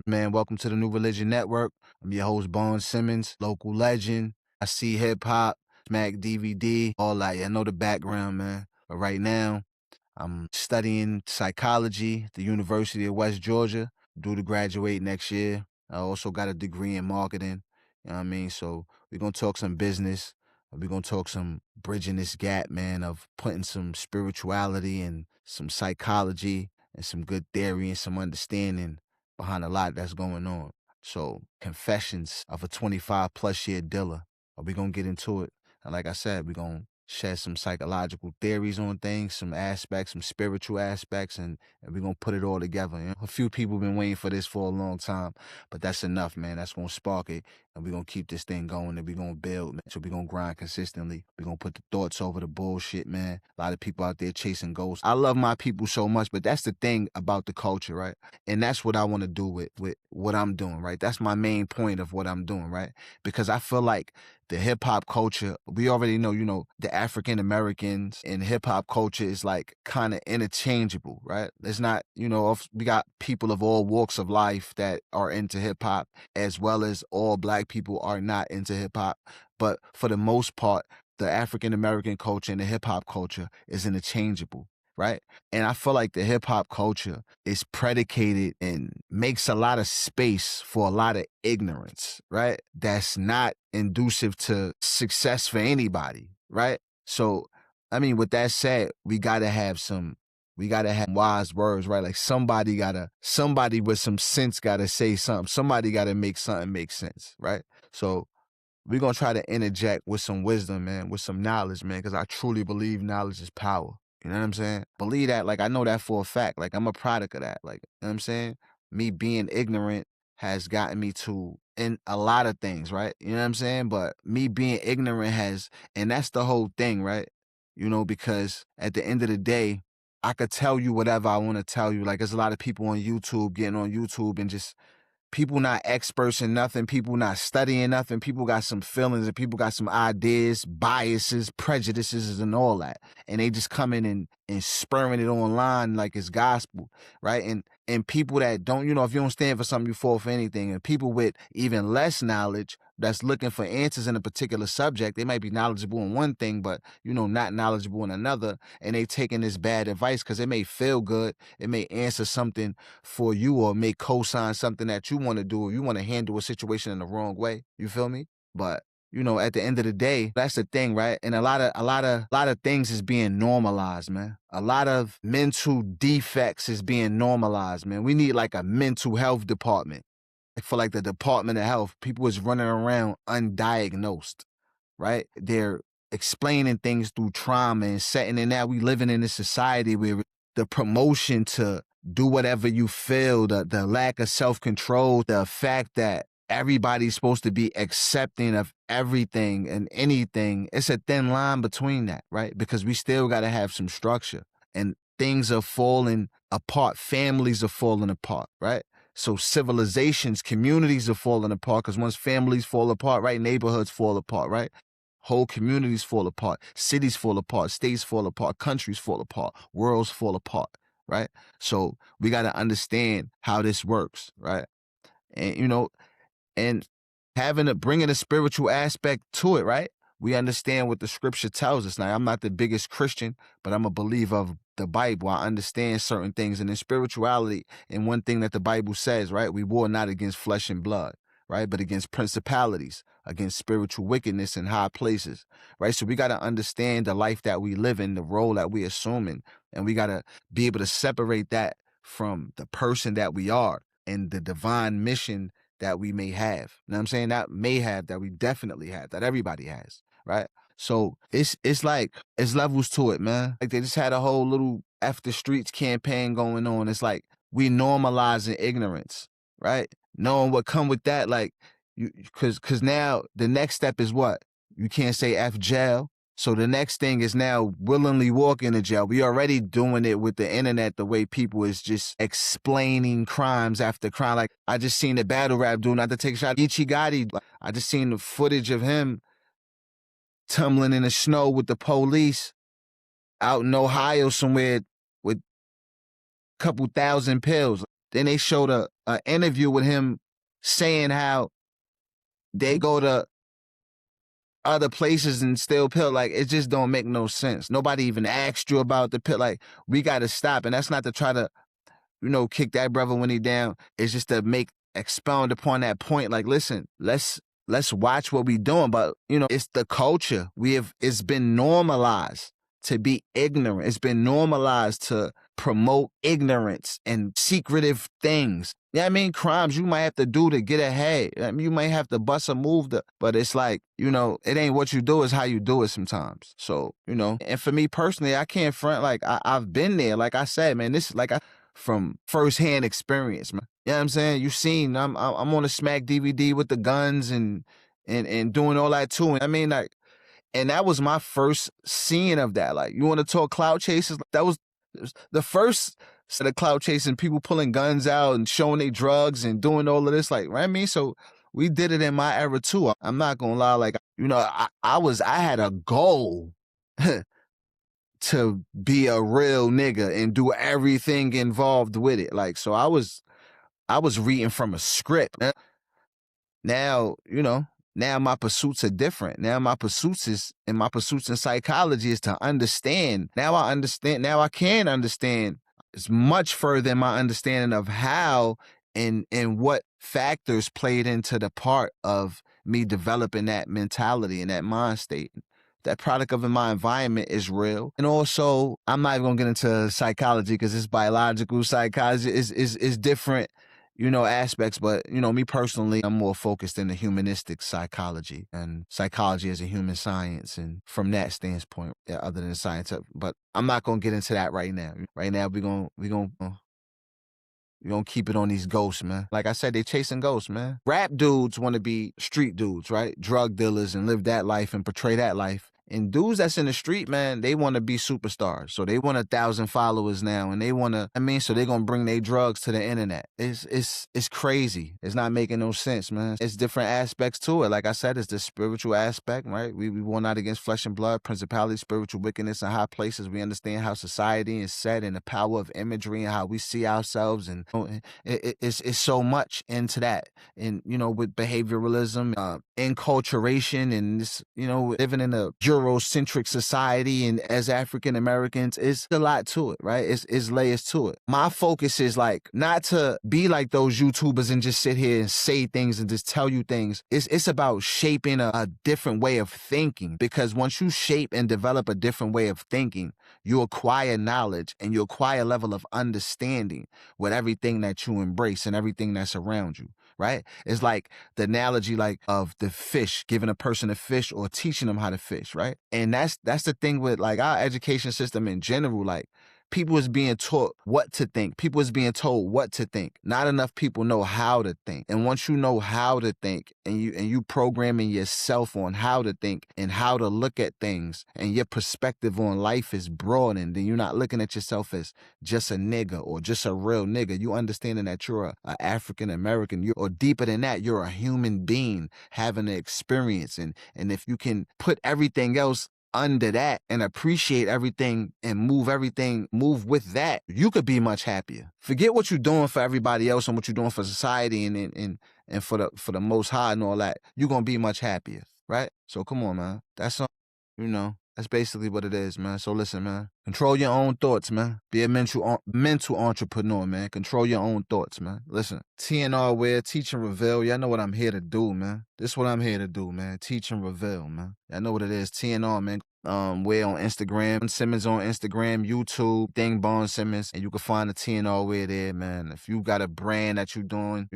Man, welcome to the New Religion Network. I'm your host, Bonds Simmons, local legend. I see hip-hop, S.M.A.C DVD, all that. I know the background, man. But right now, I'm studying psychology at the University of West Georgia. Due to graduate next year. I also got a degree in marketing. You know what I mean? So we're going to talk some business. We're going to talk some bridging this gap, man, of putting some spirituality and some psychology and some good theory and some understanding behind a lot that's going on. So confessions of a 25-plus year dealer. We're going to get into it. And like I said, we're going to share some psychological theories on things, some aspects, some spiritual aspects, and we're going to put it all together. You know? A few people been waiting for this for a long time, but that's enough, man. That's going to spark it, and we're going to keep this thing going, and we're going to build, man. So we're going to grind consistently. We're going to put the thoughts over the bullshit, man. A lot of people out there chasing ghosts. I love my people so much, but that's the thing about the culture, right? And that's what I want to do with what I'm doing, right? That's my main point of what I'm doing, right? Because I feel like the hip-hop culture, we already know, the African Americans in hip-hop culture is like kind of interchangeable, right? It's not, we got people of all walks of life that are into hip-hop, as well as all black people are not into hip-hop. But for the most part, the African American culture and the hip-hop culture is interchangeable, right? And I feel like the hip-hop culture is predicated and makes a lot of space for a lot of ignorance, right? That's not inducive to success for anybody, right? So, I mean, with that said, we gotta have wise words, right? Like somebody with some sense gotta say something. Somebody gotta make something make sense, right? So we're gonna try to interject with some wisdom, man, with some knowledge, man, because I truly believe knowledge is power. You know what I'm saying? Believe that, like, I know that for a fact. Like, I'm a product of that. Like, you know what I'm saying? Me being ignorant has gotten me to in a lot of things, right? You know what I'm saying? But me being ignorant and that's the whole thing, right? Because at the end of the day, I could tell you whatever I want to tell you. Like, there's a lot of people on YouTube getting on YouTube and just people not experts in nothing, people not studying nothing, people got some feelings and people got some ideas, biases, prejudices, and all that. And they just come in and spurring it online like it's gospel, right? And people that don't, if you don't stand for something, you fall for anything. And people with even less knowledge that's looking for answers in a particular subject, they might be knowledgeable in one thing, but, not knowledgeable in another. And they taking this bad advice because it may feel good. It may answer something for you or may co-sign something that you want to do, or you want to handle a situation in the wrong way. You feel me? But at the end of the day, that's the thing, right? And a lot of things is being normalized, man. A lot of mental defects is being normalized, man. We need like a mental health department. For like the Department of Health, people is running around undiagnosed, right? They're explaining things through trauma and setting, and now we living in a society where the promotion to do whatever you feel, the lack of self-control, the fact that everybody's supposed to be accepting of everything and anything, it's a thin line between that, right? Because we still got to have some structure, and things are falling apart. Families are falling apart, right? So civilizations, communities are falling apart because once families fall apart, right, neighborhoods fall apart, right? Whole communities fall apart, cities fall apart, states fall apart, countries fall apart, worlds fall apart, right? So we got to understand how this works, right? And, and bringing a spiritual aspect to it, right? We understand what the scripture tells us. Now, I'm not the biggest Christian, but I'm a believer of the Bible. I understand certain things. And in spirituality, and one thing that the Bible says, right, we war not against flesh and blood, right, but against principalities, against spiritual wickedness in high places, right? So we got to understand the life that we live in, the role that we assuming, and we got to be able to separate that from the person that we are and the divine mission that we may have. You know what I'm saying? That may have, that we definitely have, that everybody has, right? So it's like, it's levels to it, man. Like they just had a whole little F the Streets campaign going on. It's like we normalizing ignorance, right? Knowing what come with that, like, cause now the next step is what? You can't say F jail. So the next thing is now willingly walking to jail. We already doing it with the internet, the way people is just explaining crimes after crime. Like I just seen the battle rap dude, not to take a shot, Ichigati. I just seen the footage of him tumbling in the snow with the police out in Ohio somewhere with a couple thousand pills. Then they showed a an interview with him saying how they go to other places and still pill. Like, it just don't make no sense. Nobody even asked you about the pill. Like, we got to stop. And that's not to try to, kick that brother when he down. It's just to expound upon that point. Like, listen, let's watch what we doing. But, it's the culture. It's been normalized to be ignorant. It's been normalized to promote ignorance and secretive things. Yeah, I mean, crimes you might have to do to get ahead. I mean, you might have to bust a move but it's like, it ain't what you do, it's how you do it sometimes. So, and for me personally, I can't front, like, I've been there. Like I said, man, this is like from firsthand experience, man. You know what I'm saying? You seen, I'm on a S.M.A.C.K DVD with the guns and doing all that too. And I mean, like, and that was my first seeing of that. Like, you want to talk clout chases? That was the first set of clout chasing, people pulling guns out and showing they drugs and doing all of this. Like, right? I mean, so we did it in my era too. I'm not gonna lie. Like, I had a goal to be a real nigga and do everything involved with it. Like, so I was reading from a script. Now, now my pursuits are different. Now my pursuits in psychology is to understand. Now I understand. Now I can understand. It's much further in my understanding of how and what factors played into the part of me developing that mentality and that mind state. That product of my environment is real. And also, I'm not even gonna get into psychology because it's biological psychology is different, aspects. But, me personally, I'm more focused in the humanistic psychology and psychology as a human science. And from that standpoint, yeah, other than science, but I'm not going to get into that right now. Right now, we're gonna keep it on these ghosts, man. Like I said, they chasing ghosts, man. Rap dudes want to be street dudes, right? Drug dealers and live that life and portray that life. And dudes that's in the street, man, they want to be superstars. So they want 1,000 followers now, and they want to. So they're gonna bring their drugs to the internet. It's crazy. It's not making no sense, man. It's different aspects to it. Like I said, it's the spiritual aspect, right? We war not against flesh and blood, principality, spiritual wickedness in high places. We understand how society is set and the power of imagery and how we see ourselves, and it's so much into that. And with behavioralism, enculturation, and this, living in a Eurocentric society, and as African Americans, it's a lot to it, right? It's layers to it. My focus is like not to be like those YouTubers and just sit here and say things and just tell you things. It's about shaping a different way of thinking, because once you shape and develop a different way of thinking, you acquire knowledge and you acquire a level of understanding with everything that you embrace and everything that's around you, right? It's like the analogy, like, of the fish, giving a person a fish or teaching them how to fish, right? And that's the thing with, like, our education system in general. Like, people is being taught what to think. People is being told what to think. Not enough people know how to think. And once you know how to think, and you programming yourself on how to think and how to look at things, and your perspective on life is broadened, then you're not looking at yourself as just a nigga or just a real nigga. You understanding that you're a African American, or deeper than that, you're a human being having an experience. And if you can put everything else under that and appreciate everything and move with that, you could be much happier. Forget what you're doing for everybody else and what you're doing for society and for the most high and all that. You're gonna be much happier, right? So come on, man. That's basically what it is, man. So listen, man. Control your own thoughts, man. Be a mental entrepreneur, man. Control your own thoughts, man. Listen, TNR Wear, teach and reveal. Y'all know what I'm here to do, man. This is what I'm here to do, man. Teach and reveal, man. Y'all know what it is. TNR, man. Wear on Instagram, Bonds Simmons on Instagram, YouTube, Bonds Simmons, and you can find the TNR Wear there, man. If you got a brand that you're doing,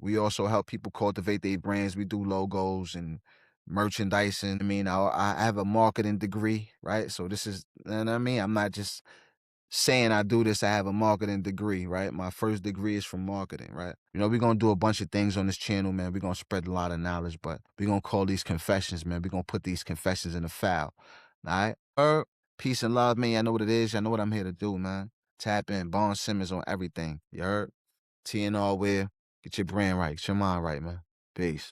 we also help people cultivate their brands. We do logos and merchandising. I have a marketing degree, right? So this is, you know what I mean? I'm not just saying I do this. I have a marketing degree, right? My first degree is from marketing, right? We're going to do a bunch of things on this channel, man. We're going to spread a lot of knowledge, but we're going to call these confessions, man. We're going to put these confessions in the file, all right? Peace and love, man. I know what it is. I know what I'm here to do, man. Tap in. Bonds Simmons on everything. You heard? TNR Wear. Get your brand right. Get your mind right, man. Peace.